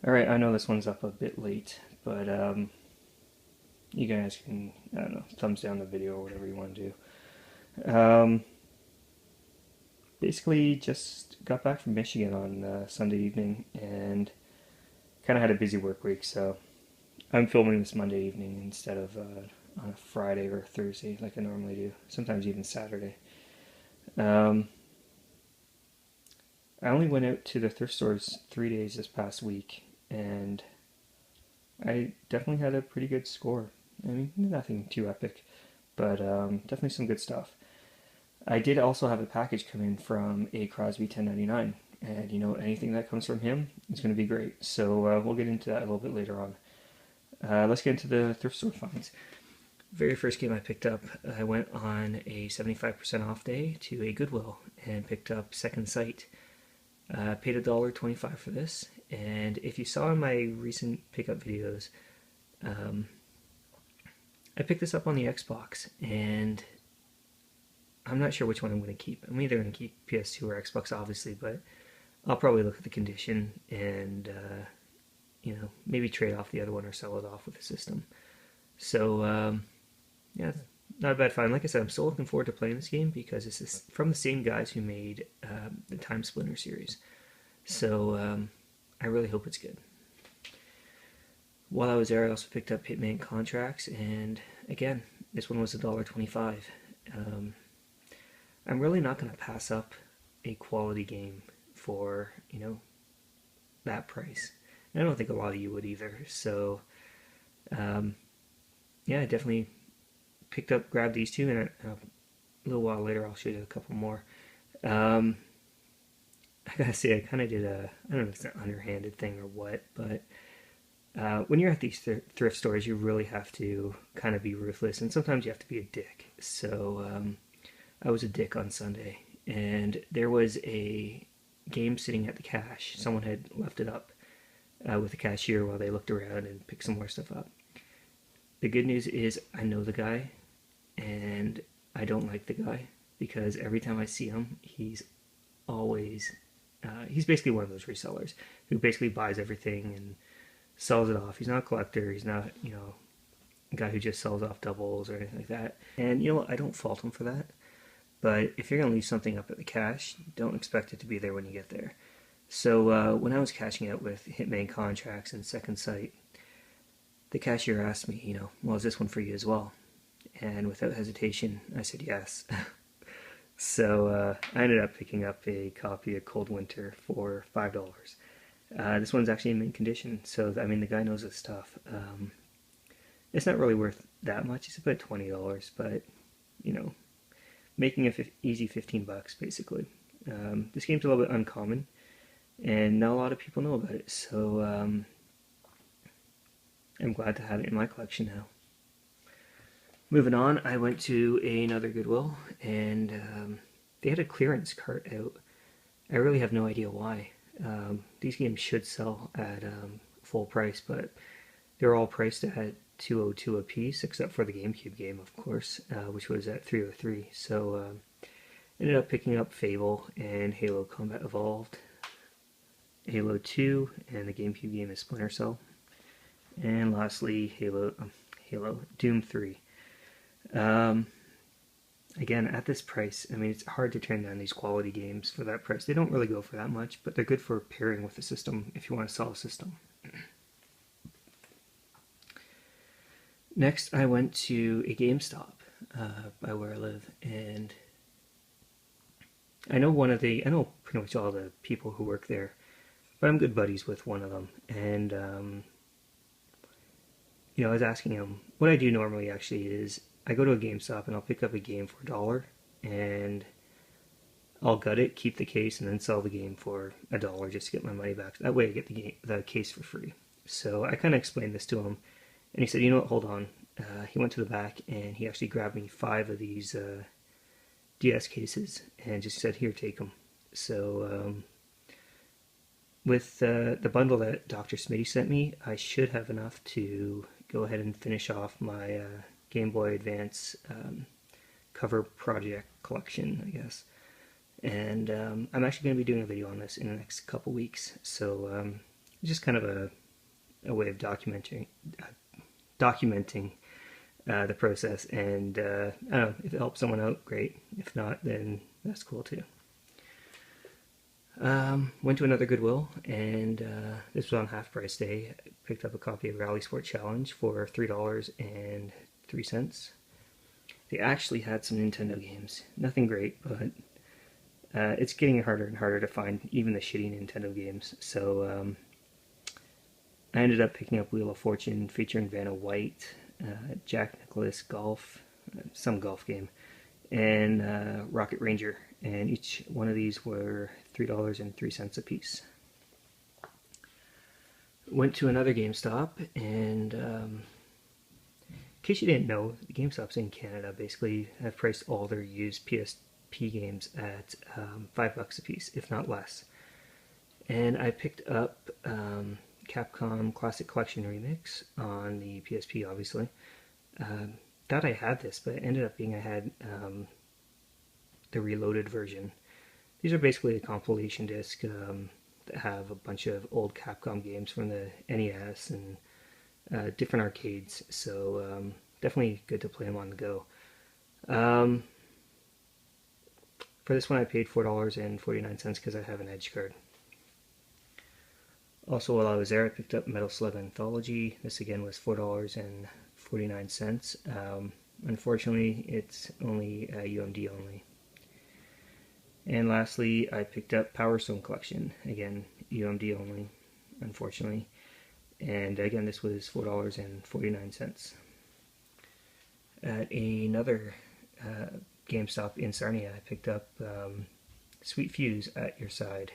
Alright, I know this one's up a bit late, but you guys can, I don't know, thumbs down the video or whatever you want to do. Basically, just got back from Michigan on Sunday evening and kind of had a busy work week, so I'm filming this Monday evening instead of on a Friday or Thursday like I normally do, sometimes even Saturday. Um, I only went out to the thrift stores 3 days this past week, and I definitely had a pretty good score. I mean, nothing too epic, but definitely some good stuff. I did also have a package come in from a Crosby 1099, and anything that comes from him is going to be great. So we'll get into that a little bit later on. Let's get into the thrift store finds. Very first game I picked up, I went on a 75% off day to a Goodwill and picked up Second Sight. Paid $1.25 for this, and if you saw in my recent pickup videos, um, I picked this up on the Xbox, and I'm not sure which one I'm going to keep. I'm either going to keep PS2 or Xbox, obviously, but I'll probably look at the condition and maybe trade off the other one or sell it off with the system. So yeah, not a bad find. Like I said, I'm still looking forward to playing this game because this is from the same guys who made the Time Splinter series. So I really hope it's good. While I was there, I also picked up Hitman Contracts, and again, this one was $1.25. I'm really not going to pass up a quality game for that price. And I don't think a lot of you would either. So um, yeah, I definitely grabbed these two, and a little while later I'll show you a couple more. Um, I gotta say, I kind of did I don't know if it's an underhanded thing or what, but when you're at these thrift stores, you really have to kind of be ruthless, and sometimes you have to be a dick. So I was a dick on Sunday, and there was a game sitting at the cash. Someone had left it up with the cashier while they looked around and picked some more stuff up. The good news is I know the guy, and I don't like the guy because every time I see him, he's basically one of those resellers who basically buys everything and sells it off. He's not a collector. He's not, a guy who just sells off doubles or anything like that. And I don't fault him for that. But if you're going to leave something up at the cash, don't expect it to be there when you get there. So when I was cashing out with Hitman Contracts and Second Sight, the cashier asked me, well, is this one for you as well? And without hesitation, I said yes. So I ended up picking up a copy of Cold Winter for $5. This one's actually in mint condition, so I mean the guy knows his stuff. It's not really worth that much. It's about $20, but making a easy $15 basically. This game's a little bit uncommon, and not a lot of people know about it. So I'm glad to have it in my collection now. Moving on, I went to another Goodwill, and they had a clearance cart out. I really have no idea why. These games should sell at full price, but they're all priced at $202 a piece, except for the GameCube game, of course, which was at $303. So ended up picking up Fable and Halo Combat Evolved, Halo 2, and the GameCube game is Splinter Cell, and lastly Halo Doom 3. Again, at this price, I mean, it's hard to turn down these quality games for that price. They don't really go for that much, but they're good for pairing with the system if you want to sell a system. Next, I went to a GameStop by where I live, and I know pretty much all the people who work there, but I'm good buddies with one of them, and I was asking him, what I do normally actually is I go to a GameStop and I'll pick up a game for $1, and I'll gut it, keep the case, and then sell the game for $1 just to get my money back. That way I get the case for free. So I kind of explained this to him, and he said, you know what, hold on. He went to the back and he actually grabbed me 5 of these DS cases and just said, here, take them. So with the bundle that Dr. Smitty sent me, I should have enough to go ahead and finish off my Game Boy Advance cover project collection, I guess. And I'm actually going to be doing a video on this in the next couple weeks, so just kind of a way of documenting the process, and I don't know, if it helps someone out, great. If not, then that's cool too. Went to another Goodwill, and this was on half price day. I picked up a copy of Rally Sport Challenge for $3.03. They actually had some Nintendo games. Nothing great, but it's getting harder and harder to find even the shitty Nintendo games. So I ended up picking up Wheel of Fortune featuring Vanna White, Jack Nicklaus Golf, some golf game, and Rocket Ranger. And each one of these were $3.03 a piece. Went to another GameStop, and in case you didn't know, the GameStops in Canada basically have priced all their used PSP games at $5 a piece, if not less. And I picked up Capcom Classic Collection Remix on the PSP, obviously. Thought I had this, but it ended up being I had the reloaded version. These are basically a compilation disc that have a bunch of old Capcom games from the NES and different arcades, so definitely good to play them on the go. For this one I paid $4.49 because I have an Edge card. Also, while I was there, I picked up Metal Slug Anthology. This again was $4.49. Unfortunately, it's only UMD only. And lastly, I picked up Power Stone Collection. Again, UMD only, unfortunately. And again, this was $4.49. At another GameStop in Sarnia, I picked up Sweet Fuse at Your Side.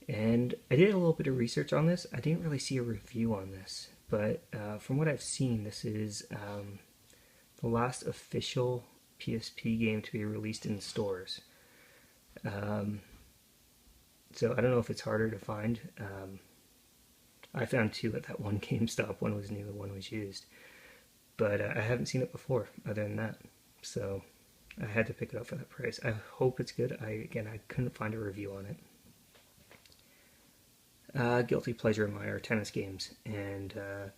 And I did a little bit of research on this. I didn't really see a review on this, but from what I've seen, this is the last official PSP game to be released in stores. So I don't know if it's harder to find. I found two at that one GameStop. One was new and one was used. But I haven't seen it before, other than that. So I had to pick it up for that price. I hope it's good. I couldn't find a review on it. Guilty pleasure of mine are tennis games, and I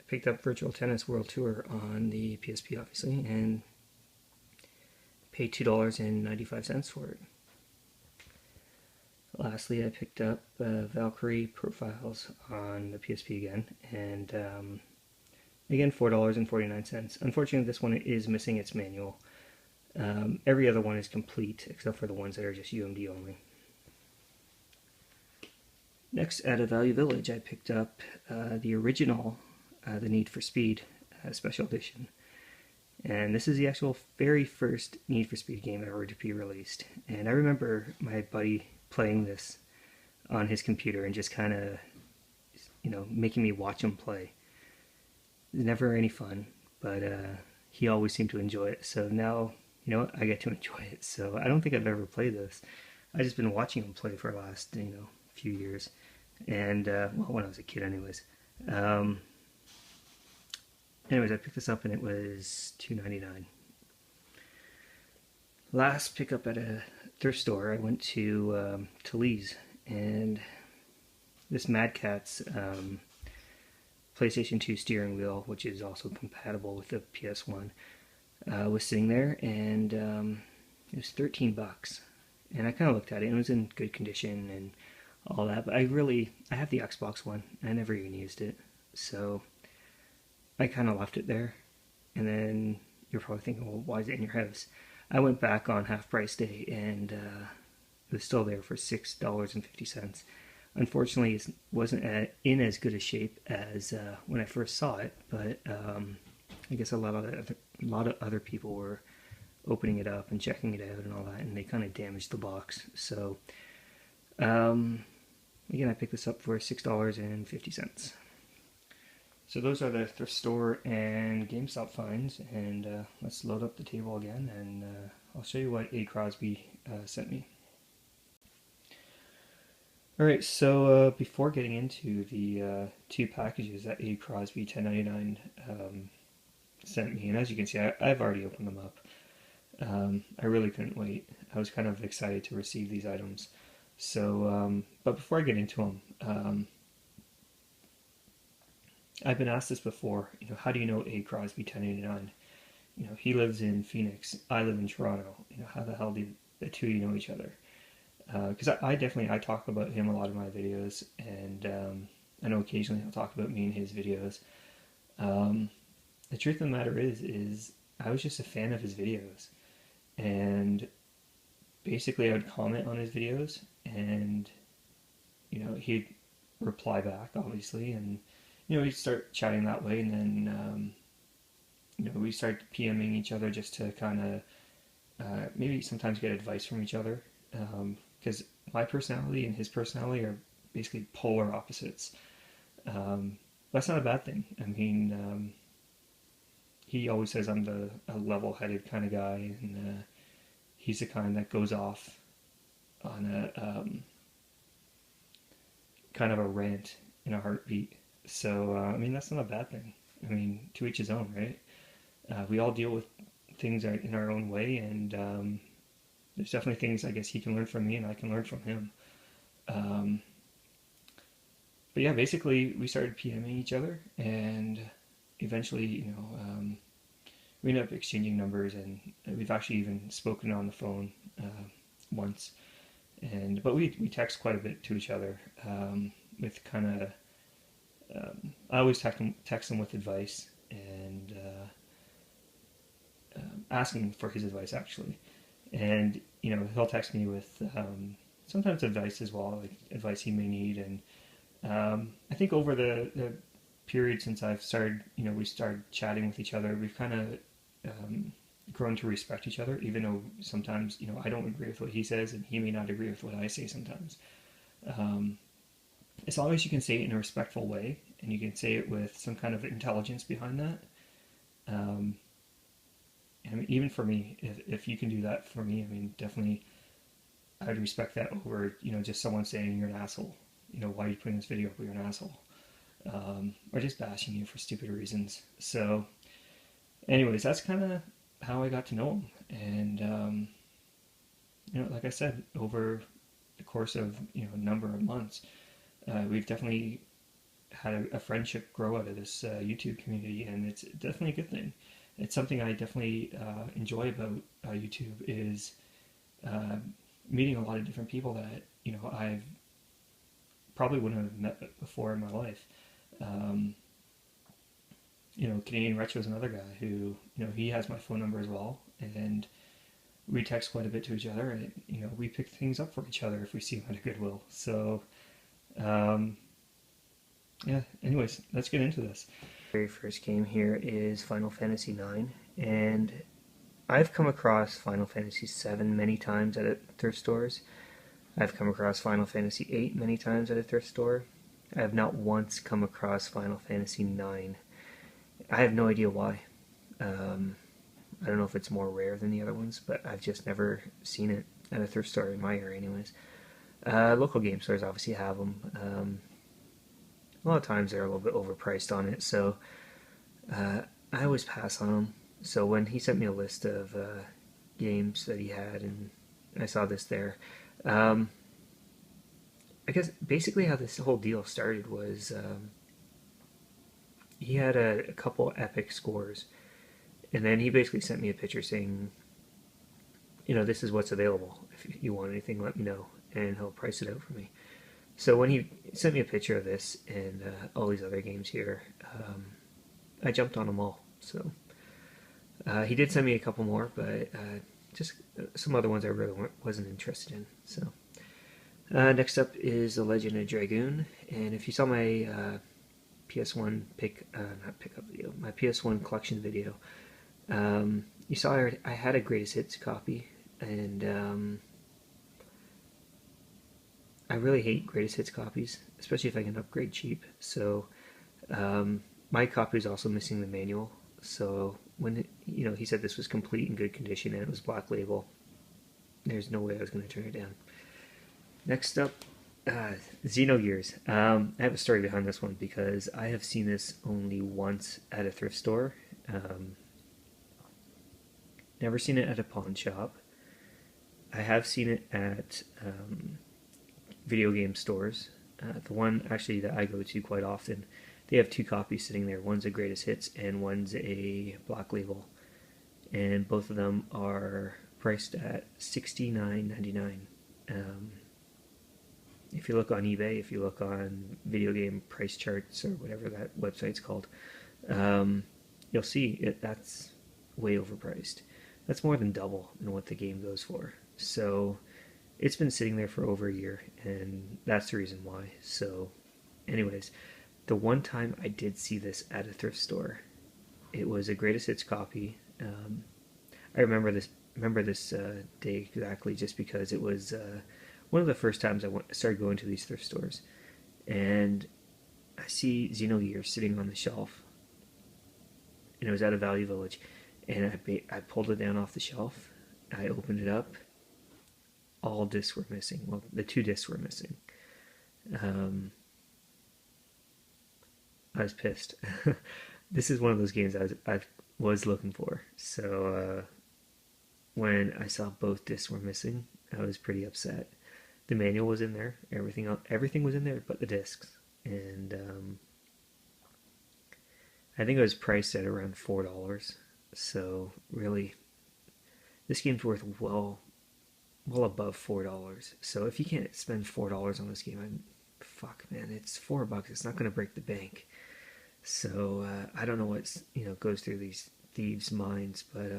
picked up Virtual Tennis World Tour on the PSP, obviously, and paid $2.95 for it. Lastly, I picked up Valkyrie Profiles on the PSP again, and again $4.49. Unfortunately, this one is missing its manual. Every other one is complete, except for the ones that are just UMD only. Next, at a Value Village, I picked up the original The Need for Speed Special Edition. And this is the actual very first Need for Speed game ever to be released. And I remember my buddy playing this on his computer and just kind of, making me watch him play. It was never any fun, but he always seemed to enjoy it. So now, I get to enjoy it. So I don't think I've ever played this. I've just been watching him play for the last, few years. And, when I was a kid anyways. Anyways, I picked this up and it was $2.99. Last pickup at a thrift store, I went to Lee's, and this Mad Catz PlayStation 2 steering wheel, which is also compatible with the PS1, was sitting there, and it was $13. And I kind of looked at it, and it was in good condition and all that, but I have the Xbox One. I never even used it, so I kind of left it there. And then you're probably thinking, well, why is it in your house? I went back on half price day, and it was still there for $6.50. Unfortunately, it wasn't in as good a shape as when I first saw it, but I guess a lot of other people were opening it up and checking it out and all that, and they kind of damaged the box. So again, I picked this up for $6.50. So those are the thrift store and GameStop finds, and let's load up the table again, and I'll show you what A. Crosby sent me. Alright, so before getting into the two packages that A. Crosby 1099 sent me, and as you can see, I've already opened them up. I really couldn't wait. I was kind of excited to receive these items. So, but before I get into them, I've been asked this before. How do you know A Crosby 1089? He lives in Phoenix. I live in Toronto. How the hell do the two of you know each other? Because I definitely I talk about him a lot in my videos, and I know occasionally I'll talk about me in his videos. Um, the truth of the matter is I was just a fan of his videos, and basically I would comment on his videos, and he'd reply back obviously, and we'd start chatting that way, and then we started PMing each other just to kind of maybe sometimes get advice from each other, because my personality and his personality are basically polar opposites. That's not a bad thing. I mean, he always says I'm a level-headed kind of guy, and he's the kind that goes off on a kind of a rant in a heartbeat. So I mean, that's not a bad thing. I mean, to each his own, right? We all deal with things in our own way, and there's definitely things I guess he can learn from me, and I can learn from him. Um, but yeah, basically we started PMing each other, and eventually, we ended up exchanging numbers, and we've actually even spoken on the phone once. But we text quite a bit to each other, with kind of I always text him with advice, and ask him for his advice actually, and he'll text me with sometimes advice as well, like advice he may need. And I think over the period since I've started, we started chatting with each other, we've kind of grown to respect each other, even though sometimes I don't agree with what he says, and he may not agree with what I say sometimes. Um, as long as you can say it in a respectful way, and you can say it with some kind of intelligence behind that. Um, I mean, even for me, if you can do that for me, I mean, definitely, I'd respect that over, just someone saying you're an asshole. Why are you putting this video up? You're an asshole. Or just bashing you for stupid reasons. So, anyways, that's kind of how I got to know him. And, like I said, over the course of, a number of months, we've definitely had a friendship grow out of this YouTube community, and it's definitely a good thing. It's something I definitely enjoy about YouTube is uh, meeting a lot of different people that I've probably wouldn't have met before in my life. Um, Canadian Retro is another guy who he has my phone number as well, and we text quite a bit to each other, and we pick things up for each other if we see him at a Goodwill. So um, yeah. Anyways, let's get into this. Very first game here is Final Fantasy IX, and I've come across Final Fantasy VII many times at thrift stores. I've come across Final Fantasy VIII many times at a thrift store. I have not once come across Final Fantasy IX. I have no idea why. I don't know if it's more rare than the other ones, but I've just never seen it at a thrift store in my area anyways. Local game stores obviously have them. A lot of times they're a little bit overpriced on it, so I always pass on them. So when he sent me a list of games that he had, and I saw this there, I guess basically how this whole deal started was he had a couple epic scores, and then he basically sent me a picture saying, this is what's available. If you want anything, let me know, and he'll price it out for me. So when he sent me a picture of this and all these other games here, I jumped on them all. So he did send me a couple more, but just some other ones I really wasn't interested in. So next up is The Legend of Dragoon, and if you saw my PS1 not pickup video, my PS1 collection video, you saw I had a greatest hits copy, and I really hate greatest hits copies, especially if I can upgrade cheap. So my copy is also missing the manual. So when he said this was complete in good condition and it was black label, there's no way I was going to turn it down. Next up, Xenogears. I have a story behind this one because I have seen this only once at a thrift store. Never seen it at a pawn shop. I have seen it at video game stores. The one actually that I go to quite often, they have two copies sitting there. One's a greatest hits and one's a black label, and both of them are priced at $69.99. Um, if you look on eBay, if you look on video game price charts or whatever that website's called, um, you'll see that's way overpriced. That's more than double than what the game goes for. So it's been sitting there for over a year, and that's the reason why. So, anyways, the one time I did see this at a thrift store, it was a greatest hits copy. I remember this day exactly, just because it was one of the first times started going to these thrift stores, and I see Xenogears sitting on the shelf, and it was at a Value Village, and I pulled it down off the shelf. I opened it up. All discs were missing. Well, the two discs were missing. Um, I was pissed. This is one of those games I was looking for. So when I saw both discs were missing, I was pretty upset. The manual was in there. Everything was in there, but the discs. And I think it was priced at around $4. So really, this game's worth well above $4. So if you can't spend $4 on this game, fuck man, it's $4. It's not going to break the bank. So I don't know what goes through these thieves' minds, but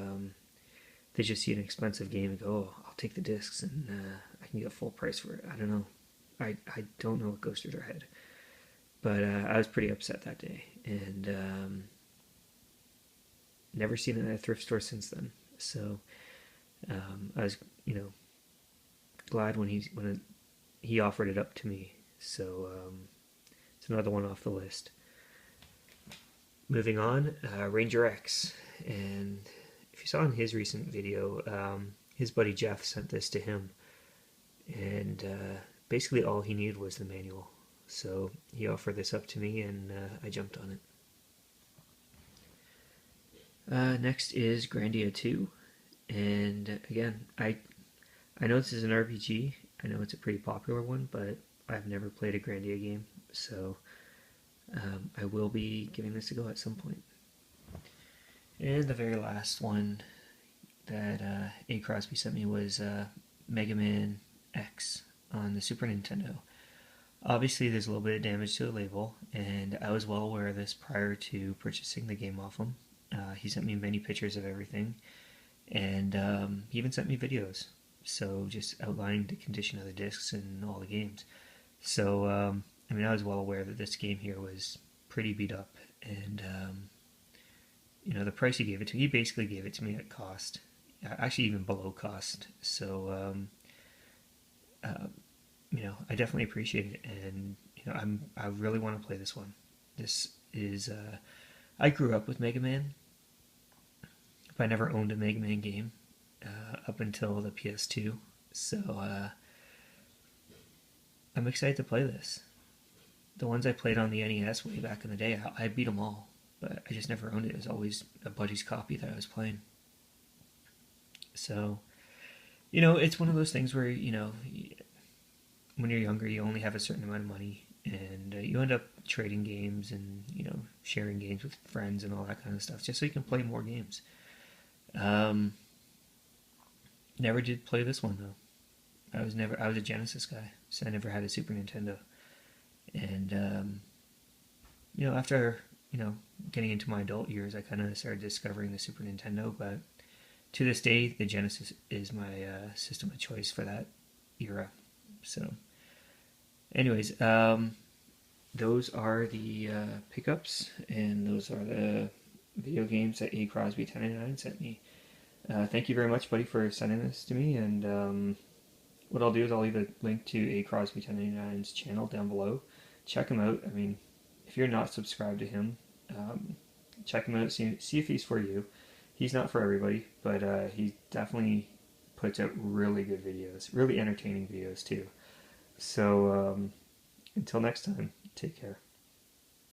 they just see an expensive game and go, "Oh, I'll take the discs and I can get full price for it." I don't know. I don't know what goes through their head. But I was pretty upset that day, and never seen it at a thrift store since then. So I was, glad when he offered it up to me. So it's another one off the list. Moving on, Ranger X, and if you saw in his recent video, his buddy Jeff sent this to him, and basically all he needed was the manual. So he offered this up to me, and I jumped on it. Next is Grandia 2, and again, I know this is an RPG. I know it's a pretty popular one, but I've never played a Grandia game, so I will be giving this a go at some point. And the very last one that A. Crosby sent me was Mega Man X on the Super Nintendo. Obviously, there's a little bit of damage to the label, and I was well aware of this prior to purchasing the game off him. He sent me many pictures of everything, and he even sent me videos, so just outlining the condition of the discs and all the games. So, I was well aware that this game here was pretty beat up, and the price he gave it to me, he basically gave it to me at cost, actually even below cost. So, I definitely appreciate it, and I really want to play this one. This is I grew up with Mega Man, but I never owned a Mega Man game up until the PS2. So I'm excited to play this. The ones I played on the NES way back in the day, I beat them all, but I just never owned it. It was always a buddy's copy that I was playing. So, it's one of those things where, when you're younger, you only have a certain amount of money, and you end up trading games and, sharing games with friends and all that kind of stuff, just so you can play more games. Never did play this one, though. I was a Genesis guy, so I never had a Super Nintendo. And, after, getting into my adult years, I kind of started discovering the Super Nintendo, but to this day, the Genesis is my system of choice for that era. So, anyways, those are the pickups, and those are the video games that A. Crosby 1099 sent me. Thank you very much, buddy, for sending this to me, and what I'll do is I'll leave a link to A. Crosby 1099's channel down below. Check him out. If you're not subscribed to him, check him out, see if he's for you. He's not for everybody, but he definitely puts out really good videos, really entertaining videos too. So until next time, take care.